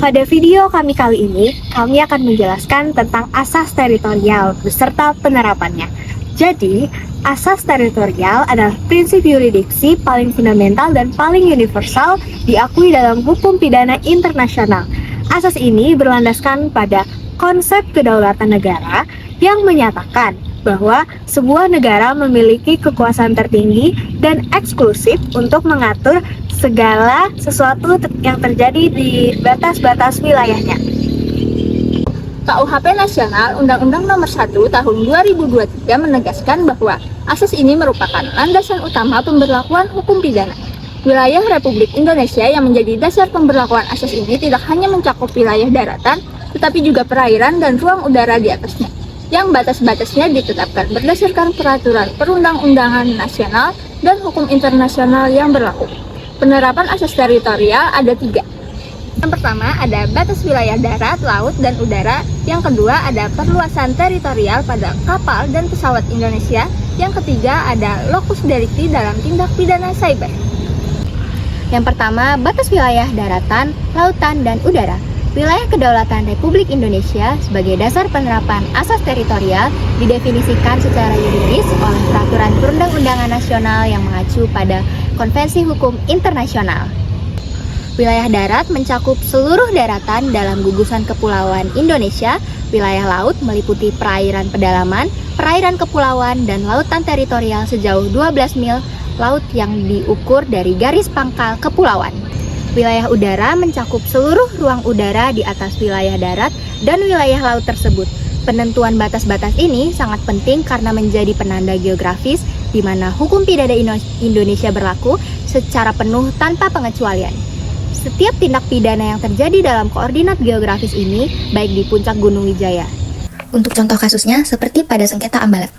Pada video kami kali ini, kami akan menjelaskan tentang asas teritorial beserta penerapannya. Jadi, asas teritorial adalah prinsip yurisdiksi paling fundamental dan paling universal diakui dalam hukum pidana internasional. Asas ini berlandaskan pada konsep kedaulatan negara yang menyatakan bahwa sebuah negara memiliki kekuasaan tertinggi dan eksklusif untuk mengatur segala sesuatu yang terjadi di batas-batas wilayahnya. KUHP Nasional Undang-Undang Nomor 1 Tahun 2023 menegaskan bahwa asas ini merupakan landasan utama pemberlakuan hukum pidana. Wilayah Republik Indonesia yang menjadi dasar pemberlakuan asas ini tidak hanya mencakup wilayah daratan, tetapi juga perairan dan ruang udara di atasnya, yang batas-batasnya ditetapkan berdasarkan peraturan perundang-undangan nasional dan hukum internasional yang berlaku. Penerapan asas teritorial ada 3. Yang pertama ada batas wilayah darat, laut, dan udara. Yang kedua ada perluasan teritorial pada kapal dan pesawat Indonesia. Yang ketiga ada locus delicti dalam tindak pidana cyber. Yang pertama, batas wilayah daratan, lautan, dan udara. Wilayah kedaulatan Republik Indonesia sebagai dasar penerapan asas teritorial didefinisikan secara yuridis oleh peraturan perundang-undangan nasional yang mengacu pada Konvensi Hukum Internasional. Wilayah darat mencakup seluruh daratan dalam gugusan kepulauan Indonesia. Wilayah laut meliputi perairan pedalaman, perairan kepulauan, dan lautan teritorial sejauh 12 mil laut yang diukur dari garis pangkal kepulauan. Wilayah udara mencakup seluruh ruang udara di atas wilayah darat dan wilayah laut tersebut. Penentuan batas-batas ini sangat penting karena menjadi penanda geografis di mana hukum pidana Indonesia berlaku secara penuh tanpa pengecualian. Setiap tindak pidana yang terjadi dalam koordinat geografis ini, baik di puncak Gunung Wijaya. Untuk contoh kasusnya, seperti pada sengketa Ambalat.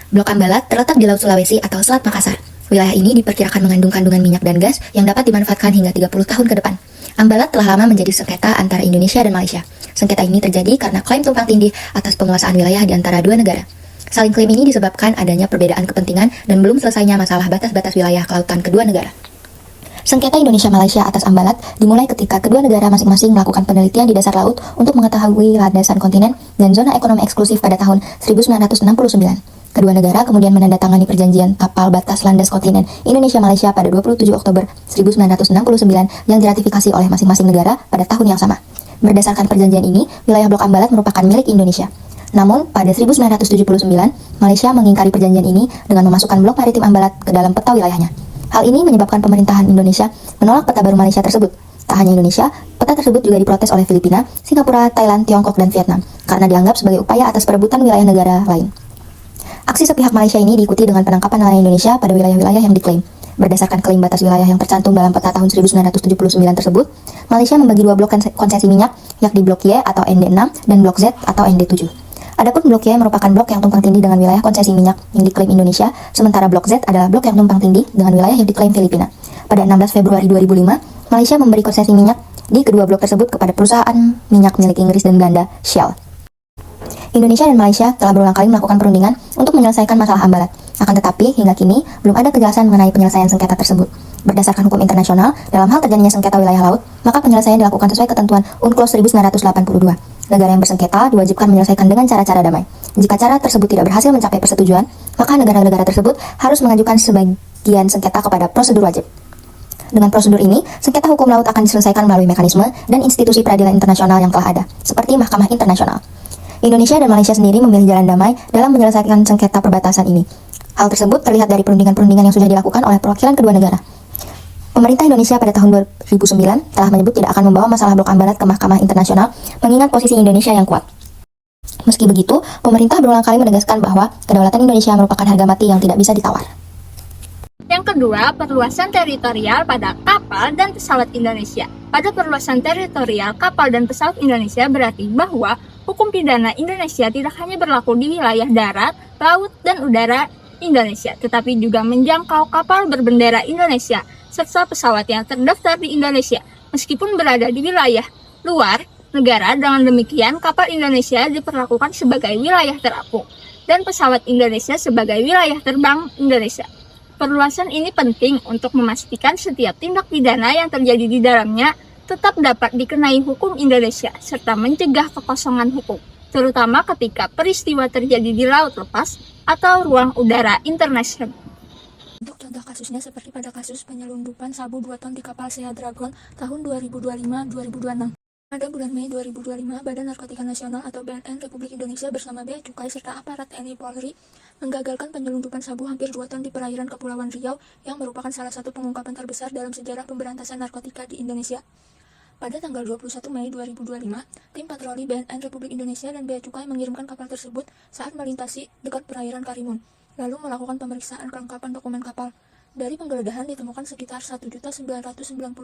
Blok Ambalat terletak di Laut Sulawesi atau Selat Makassar. Wilayah ini diperkirakan mengandung kandungan minyak dan gas yang dapat dimanfaatkan hingga 30 tahun ke depan. Ambalat telah lama menjadi sengketa antara Indonesia dan Malaysia. Sengketa ini terjadi karena klaim tumpang tindih atas penguasaan wilayah di antara dua negara. Saling klaim ini disebabkan adanya perbedaan kepentingan dan belum selesainya masalah batas-batas wilayah kelautan kedua negara. Sengketa Indonesia-Malaysia atas Ambalat dimulai ketika kedua negara masing-masing melakukan penelitian di dasar laut untuk mengetahui landasan kontinen dan zona ekonomi eksklusif pada tahun 1969. Kedua negara kemudian menandatangani perjanjian kapal batas landas kontinen Indonesia-Malaysia pada 27 Oktober 1969 yang diratifikasi oleh masing-masing negara pada tahun yang sama. Berdasarkan perjanjian ini, wilayah Blok Ambalat merupakan milik Indonesia. Namun, pada 1979, Malaysia mengingkari perjanjian ini dengan memasukkan blok maritim Ambalat ke dalam peta wilayahnya. Hal ini menyebabkan pemerintahan Indonesia menolak peta baru Malaysia tersebut. Tak hanya Indonesia, peta tersebut juga diprotes oleh Filipina, Singapura, Thailand, Tiongkok, dan Vietnam karena dianggap sebagai upaya atas perebutan wilayah negara lain. Aksi sepihak Malaysia ini diikuti dengan penangkapan nelayan Indonesia pada wilayah-wilayah yang diklaim. Berdasarkan klaim batas wilayah yang tercantum dalam peta tahun 1979 tersebut, Malaysia membagi dua blok konsesi minyak, yakni Blok Y atau ND6 dan Blok Z atau ND7. Adapun Blok Y merupakan blok yang tumpang tindih dengan wilayah konsesi minyak yang diklaim Indonesia, sementara Blok Z adalah blok yang tumpang tindih dengan wilayah yang diklaim Filipina. Pada 16 Februari 2005, Malaysia memberi konsesi minyak di kedua blok tersebut kepada perusahaan minyak milik Inggris dan Belanda, Shell. Indonesia dan Malaysia telah berulang kali melakukan perundingan untuk menyelesaikan masalah Ambalat. Akan tetapi, hingga kini, belum ada kejelasan mengenai penyelesaian sengketa tersebut. Berdasarkan hukum internasional, dalam hal terjadinya sengketa wilayah laut, maka penyelesaian dilakukan sesuai ketentuan UNCLOS 1982. Negara yang bersengketa diwajibkan menyelesaikan dengan cara-cara damai. Jika cara tersebut tidak berhasil mencapai persetujuan, maka negara-negara tersebut harus mengajukan sebagian sengketa kepada prosedur wajib. Dengan prosedur ini, sengketa hukum laut akan diselesaikan melalui mekanisme dan institusi peradilan internasional yang telah ada, seperti Mahkamah Internasional. Indonesia dan Malaysia sendiri memilih jalan damai dalam menyelesaikan sengketa perbatasan ini. Hal tersebut terlihat dari perundingan-perundingan yang sudah dilakukan oleh perwakilan kedua negara. Pemerintah Indonesia pada tahun 2009 telah menyebut tidak akan membawa masalah Blok Ambalat ke Mahkamah Internasional mengingat posisi Indonesia yang kuat. Meski begitu, pemerintah berulang kali menegaskan bahwa kedaulatan Indonesia merupakan harga mati yang tidak bisa ditawar. Yang kedua, perluasan teritorial pada kapal dan pesawat Indonesia. Pada perluasan teritorial kapal dan pesawat Indonesia berarti bahwa hukum pidana Indonesia tidak hanya berlaku di wilayah darat, laut, dan udara Indonesia, tetapi juga menjangkau kapal berbendera Indonesia serta pesawat yang terdaftar di Indonesia, meskipun berada di wilayah luar negara. Dengan demikian, kapal Indonesia diperlakukan sebagai wilayah terapung dan pesawat Indonesia sebagai wilayah terbang Indonesia. Perluasan ini penting untuk memastikan setiap tindak pidana yang terjadi di dalamnya tetap dapat dikenai hukum Indonesia serta mencegah kekosongan hukum, terutama ketika peristiwa terjadi di laut lepas atau ruang udara internasional. Untuk contoh kasusnya seperti pada kasus penyelundupan sabu 2 ton di kapal Sea Dragon tahun 2025-2026. Pada bulan Mei 2025, Badan Narkotika Nasional atau BNN Republik Indonesia bersama Bea Cukai serta aparat TNI Polri menggagalkan penyelundupan sabu hampir 2 ton di perairan Kepulauan Riau yang merupakan salah satu pengungkapan terbesar dalam sejarah pemberantasan narkotika di Indonesia. Pada tanggal 21 Mei 2025, tim patroli BNN Republik Indonesia dan Bea Cukai mengirimkan kapal tersebut saat melintasi dekat perairan Karimun, lalu melakukan pemeriksaan kelengkapan dokumen kapal. Dari penggeledahan ditemukan sekitar 1.995.130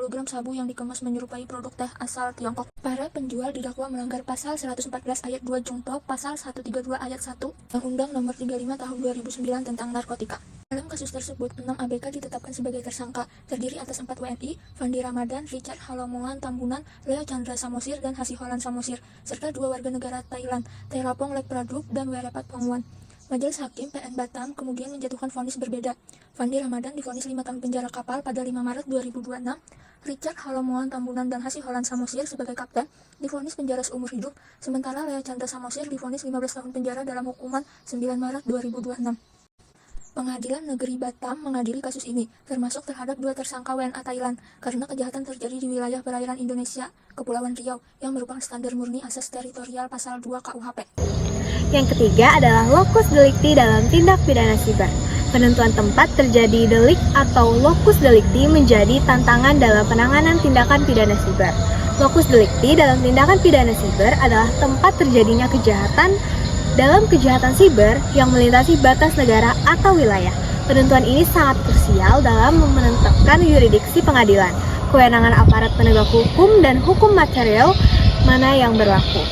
gram sabu yang dikemas menyerupai produk teh asal Tiongkok. Para penjual didakwa melanggar pasal 114 ayat 2 Jungto, pasal 132 ayat 1 Undang-Undang Nomor 35 Tahun 2009 tentang narkotika. Dalam kasus tersebut, 6 ABK ditetapkan sebagai tersangka, terdiri atas 4 WNI, Fandi Ramadan, Richard Halomoan Tambunan, Leo Chandra Samosir, dan Hasiholan Samosir, serta 2 warga negara Thailand, Terapong Lek Praduk, dan Werepat Pongwan. Majelis Hakim PN Batam kemudian menjatuhkan vonis berbeda. Fandi Ramadan divonis 5 tahun penjara kapal pada 5 Maret 2026. Richard Halomoan Tambunan dan Hasiholan Samosir sebagai kapten divonis penjara seumur hidup, sementara Leo Chandra Samosir divonis 15 tahun penjara dalam hukuman 9 Maret 2026. Pengadilan Negeri Batam mengadili kasus ini, termasuk terhadap 2 tersangka WNA Thailand, karena kejahatan terjadi di wilayah perairan Indonesia, Kepulauan Riau, yang merupakan standar murni asas teritorial pasal 2 KUHP. Yang ketiga adalah lokus delikti dalam tindak pidana siber. Penentuan tempat terjadi delik atau lokus delikti menjadi tantangan dalam penanganan tindakan pidana siber. Lokus delikti dalam tindakan pidana siber adalah tempat terjadinya kejahatan dalam kejahatan siber yang melintasi batas negara atau wilayah. Penentuan ini sangat krusial dalam menetapkan yurisdiksi pengadilan, kewenangan aparat penegak hukum, dan hukum material mana yang berlaku.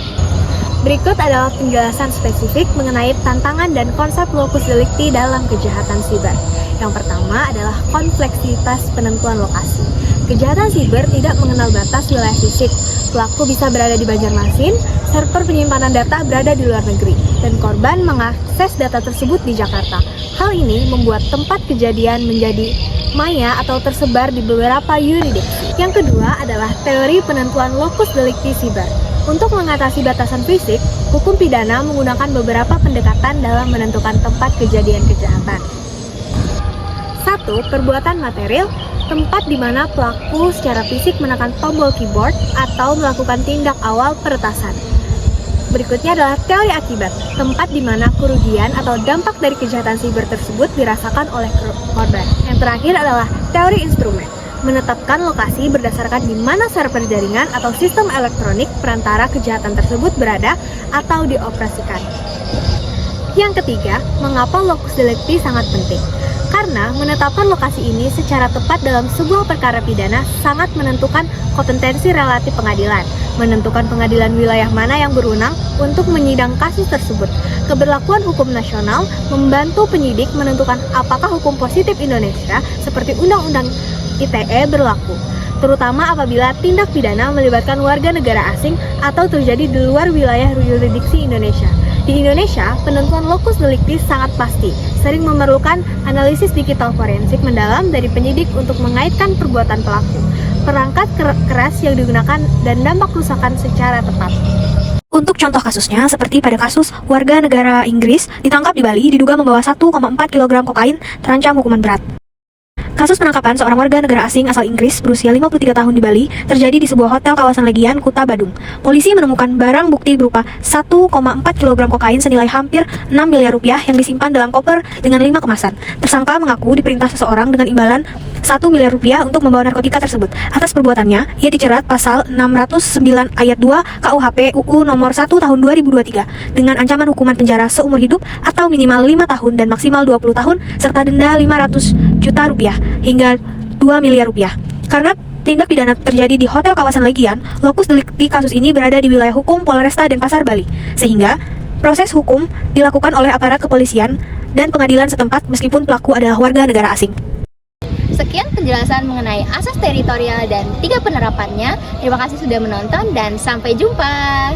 Berikut adalah penjelasan spesifik mengenai tantangan dan konsep lokus delikti dalam kejahatan siber. Yang pertama adalah kompleksitas penentuan lokasi. Kejahatan siber tidak mengenal batas wilayah fisik. Pelaku bisa berada di Banjarmasin, server penyimpanan data berada di luar negeri, dan korban mengakses data tersebut di Jakarta. Hal ini membuat tempat kejadian menjadi maya atau tersebar di beberapa yurisdiksi. Yang kedua adalah teori penentuan lokus delikti siber. Untuk mengatasi batasan fisik, hukum pidana menggunakan beberapa pendekatan dalam menentukan tempat kejadian kejahatan. 1. Perbuatan material, tempat di mana pelaku secara fisik menekan tombol keyboard atau melakukan tindak awal peretasan. Berikutnya adalah teori akibat, tempat di mana kerugian atau dampak dari kejahatan siber tersebut dirasakan oleh korban. Yang terakhir adalah teori instrumen, menetapkan lokasi berdasarkan di mana server jaringan atau sistem elektronik perantara kejahatan tersebut berada atau dioperasikan. Yang ketiga, mengapa lokus delikti sangat penting? Karena menetapkan lokasi ini secara tepat dalam sebuah perkara pidana sangat menentukan kompetensi relatif pengadilan, menentukan pengadilan wilayah mana yang berwenang untuk menyidang kasus tersebut. Keberlakuan hukum nasional membantu penyidik menentukan apakah hukum positif Indonesia seperti Undang-Undang ITE berlaku, terutama apabila tindak pidana melibatkan warga negara asing atau terjadi di luar wilayah yurisdiksi Indonesia. Di Indonesia, penentuan lokus delikti sangat pasti, sering memerlukan analisis digital forensik mendalam dari penyidik untuk mengaitkan perbuatan pelaku, perangkat keras yang digunakan, dan dampak kerusakan secara tepat. Untuk contoh kasusnya, seperti pada kasus warga negara Inggris ditangkap di Bali diduga membawa 1,4 kg kokain terancam hukuman berat. Kasus penangkapan seorang warga negara asing asal Inggris berusia 53 tahun di Bali terjadi di sebuah hotel kawasan Legian, Kuta Badung. Polisi menemukan barang bukti berupa 1,4 kg kokain senilai hampir 6 miliar rupiah yang disimpan dalam koper dengan 5 kemasan. Tersangka mengaku diperintah seseorang dengan imbalan 1 miliar rupiah untuk membawa narkotika tersebut. Atas perbuatannya, ia dijerat pasal 609 ayat 2 KUHP UU nomor 1 tahun 2023 dengan ancaman hukuman penjara seumur hidup atau minimal 5 tahun dan maksimal 20 tahun serta denda 500 juta rupiah hingga 2 miliar rupiah. Karena tindak pidana terjadi di hotel kawasan Legian, lokus delikti kasus ini berada di wilayah hukum Polresta Denpasar, Bali, sehingga proses hukum dilakukan oleh aparat kepolisian dan pengadilan setempat meskipun pelaku adalah warga negara asing. Sekian penjelasan mengenai asas teritorial dan 3 penerapannya. Terima kasih sudah menonton dan sampai jumpa.